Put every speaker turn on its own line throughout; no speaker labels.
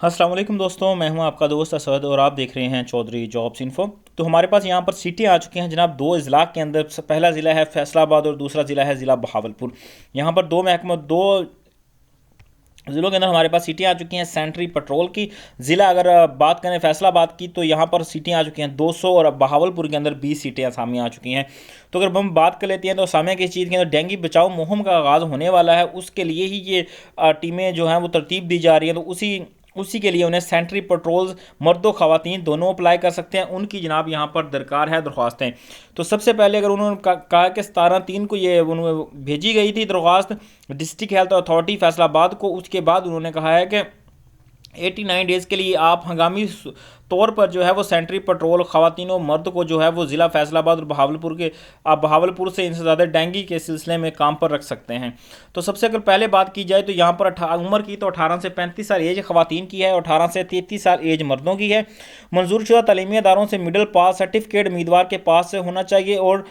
अस्सलाम वालेकुम दोस्तों, मैं हूं आपका दोस्त असद और आप देख रहे हैं चौधरी जॉब्स इन्फो। तो हमारे पास यहां पर सिटी आ चुके हैं जनाब। दो ज़िला के अंदर पहला ज़िला है फैसलाबाद और दूसरा ज़िला है ज़िला बहावलपुर। यहां पर दो महकमा दो ज़िलों के अंदर हमारे पास सीटें आ चुकी हैं सेंट्री पेट्रोल की। ज़िला अगर बात करें फैसलाबाद की तो यहाँ पर सीटें आ चुकी हैं 200 और बहावलपुर के अंदर 20 सीटें सामने आ चुकी हैं। तो अगर हम बात कर लेते हैं तो सामने की चीज़ के अंदर डेंगू बचाओ मुहिम का आगाज़ होने वाला है, उसके लिए ही ये टीमें जो हैं वो तरतीब दी जा रही हैं। तो उसी उसी के लिए उन्हें सेंट्री पेट्रोल्स मर्दों ख़वातीन दोनों अप्लाई कर सकते हैं। उनकी जनाब यहाँ पर दरकार है दरख्वास्तें। तो सबसे पहले अगर उन्होंने कहा कि 17/3 को ये उन्होंने भेजी गई थी दरख्वास्त डिस्ट्रिक्ट हेल्थ अथॉरिटी फैसलाबाद को। उसके बाद उन्होंने कहा है कि 89 डेज़ के लिए आप हंगामी तौर पर जो है वो सेंट्री पेट्रोल ख़वातीन और मर्द को जो है वो ज़िला फैसलाबाद और बहावलपुर के आप बहावलपुर से इनसे ज़्यादा डेंगू के सिलसिले में काम पर रख सकते हैं। तो सबसे अगर पहले बात की जाए तो यहाँ पर उम्र की तो 18 से 35 साल एज ख़वातीन की है और 18 से 33 साल एज मर्दों की है। मंजूर शुदा तलीमी इदारों से मिडल पास सर्टिफिकेट उम्मीदवार के पास से होना चाहिए और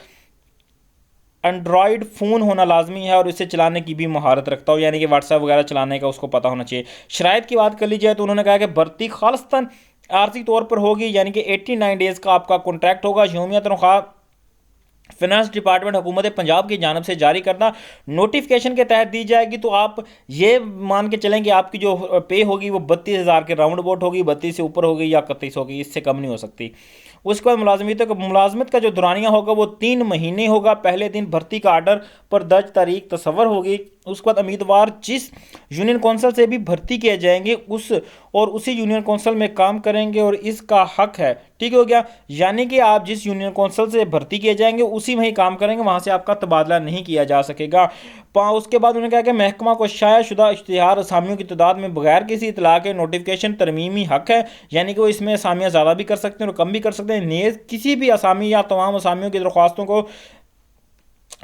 एंड्रॉयड फ़ोन होना लाजमी है और इसे चलाने की भी महारत रखता हो, यानी कि व्हाट्सएप वगैरह चलाने का उसको पता होना चाहिए। शराइत की बात कर ली जाए तो उन्होंने कहा कि भर्ती खालिस्तान आर्थिक तौर पर होगी, यानी कि 89 डेज़ का आपका कॉन्ट्रैक्ट होगा। यूमिया तनख्वाह फिनेंस डिपार्टमेंट हुकूमत पंजाब की जानब से जारी करना नोटिफिकेशन के तहत दी जाएगी। तो आप ये मान के चलें कि आपकी जो पे होगी वो 32,000 के राउंड अबाउट होगी, 32 से ऊपर होगी या 31 होगी, इससे कम नहीं हो सकती। उसके बाद मुलाजमत का जो दुरानिया होगा वो 3 महीने होगा। पहले दिन भर्ती का आर्डर पर दर्ज तारीख तस्वर होगी। उसके बाद उम्मीदवार जिस यूनियन कौंसिल से भी भर्ती किए जाएंगे उसी यूनियन कौंसिल में काम करेंगे और इसका हक है। ठीक हो गया, यानी कि आप जिस यूनियन कौंसिल से भर्ती किए जाएंगे उसी में ही काम करेंगे, वहाँ से आपका तबादला नहीं किया जा सकेगा। उसके बाद उन्होंने कहा कि महकमा को शाया शुदा इश्तिहार असामियों की तादाद में बगैर किसी इतला के नोटिफिकेशन तरमीमी हक है, यानी कि वो इसमें असामियाँ ज़्यादा भी कर सकते हैं और कम भी कर सकते हैं। नेज़ किसी भी असामी या तमाम असामियों की दरख्वास्तों को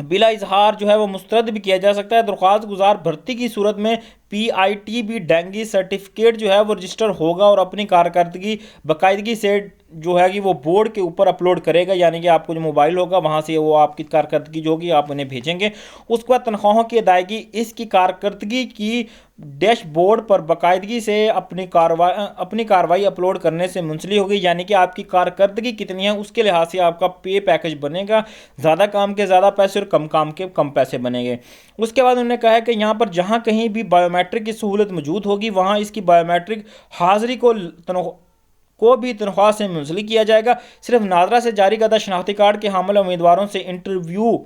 बिला इजहार जो है वो मुस्तरद भी किया जा सकता है। दरख्वास्त गुजार भर्ती की सूरत में PITB डेंगू सर्टिफिकेट जो है वो रजिस्टर होगा और अपनी कारकर्दगी बाकायदगी से जो है कि वो बोर्ड के ऊपर अपलोड करेगा, यानी कि आपको जो मोबाइल होगा वहाँ से वो आपकी कारकर्दगी जो होगी आप उन्हें भेजेंगे। उसके बाद तनख्वाहों की अदायगी इसकी कारकर्दगी की डैशबोर्ड पर बाकायदगी से अपनी कार्रवाई अपलोड करने से मुंसली होगी, यानी कि आपकी कारकर्दगी कितनी है उसके लिहाज से आपका पे पैकेज बनेगा। ज़्यादा काम के ज़्यादा पैसे और कम काम के कम पैसे बनेंगे। उसके बाद उन्होंने कहा है कि यहाँ पर जहाँ कहीं भी बायोमेट्रिक की सहूलत मौजूद होगी वहाँ इसकी बायोमेट्रिक हाजिरी को भी तनख्वाह से मुंसलिक किया जाएगा। सिर्फ नादरा से जारी करदा शनाख्ती कार्ड के हामिल उम्मीदवारों से इंटरव्यू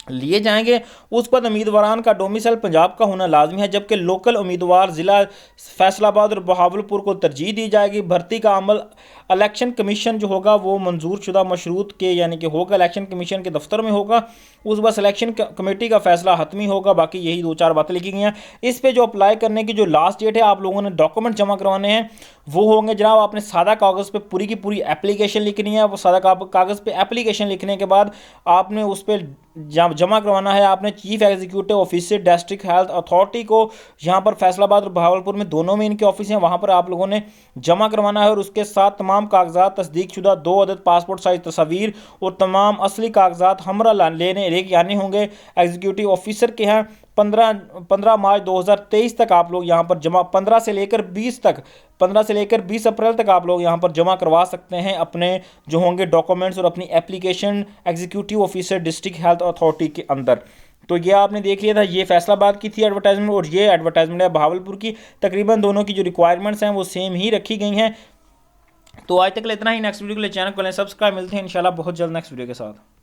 लिए जाएंगे। उस पर उम्मीदवारान का डोमिसाइल पंजाब का होना लाजमी है, जबकि लोकल उम्मीदवार ज़िला फैसलाबाद और बहावलपुर को तरजीह दी जाएगी। भर्ती का अमल इलेक्शन कमीशन जो होगा वो मंजूर शुदा मशरूत के यानी कि होगा इलेक्शन कमीशन के दफ्तर में होगा। उस बस इलेक्शन कमेटी का फैसला हतमी होगा। बाकी यही 2-4 बातें लिखी गई हैं। इस पर जो अप्लाई करने की जो लास्ट डेट है आप लोगों ने डॉक्यूमेंट जमा करवाने हैं वो होंगे जनाब, आपने सादा कागज़ पे पूरी की पूरी एप्लीकेशन लिखनी है। वो सादा कागज़ पे एप्लीकेशन लिखने के बाद आपने उस पर जमा करवाना है। आपने chief executive officer district health authority को यहाँ पर फैसलाबाद और बहावलपुर में दोनों में इनके ऑफिस हैं, वहाँ पर आप लोगों ने जमा करवाना है। और उसके साथ तमाम कागजात तस्दीक शुदा 2 अदद पासपोर्ट साइज तस्वीर और तमाम असली कागजात हमरा लेके आने होंगे। एग्जीक्यूटिव ऑफिसर के हैं 15 मार्च 2023 तक आप लोग यहाँ पर जमा 15 से लेकर 20 अप्रैल तक आप लोग यहाँ पर जमा करवा सकते हैं अपने जो होंगे डॉक्यूमेंट्स और अपनी application executive officer district health authority के अंदर। तो ये आपने देख लिया था, ये फैसलाबाद की थी एडवर्टाइजमेंट और ये एडवर्टाइजमेंट है बहावलपुर की। तकरीबन दोनों की जो रिक्वायरमेंट्स हैं वो सेम ही रखी गई हैं। तो आज तक इतना ही। नेक्स्ट वीडियो के लिए चैनल को सब्सक्राइब। मिलते हैं इंशाल्लाह बहुत जल्द नेक्स्ट वीडियो के साथ।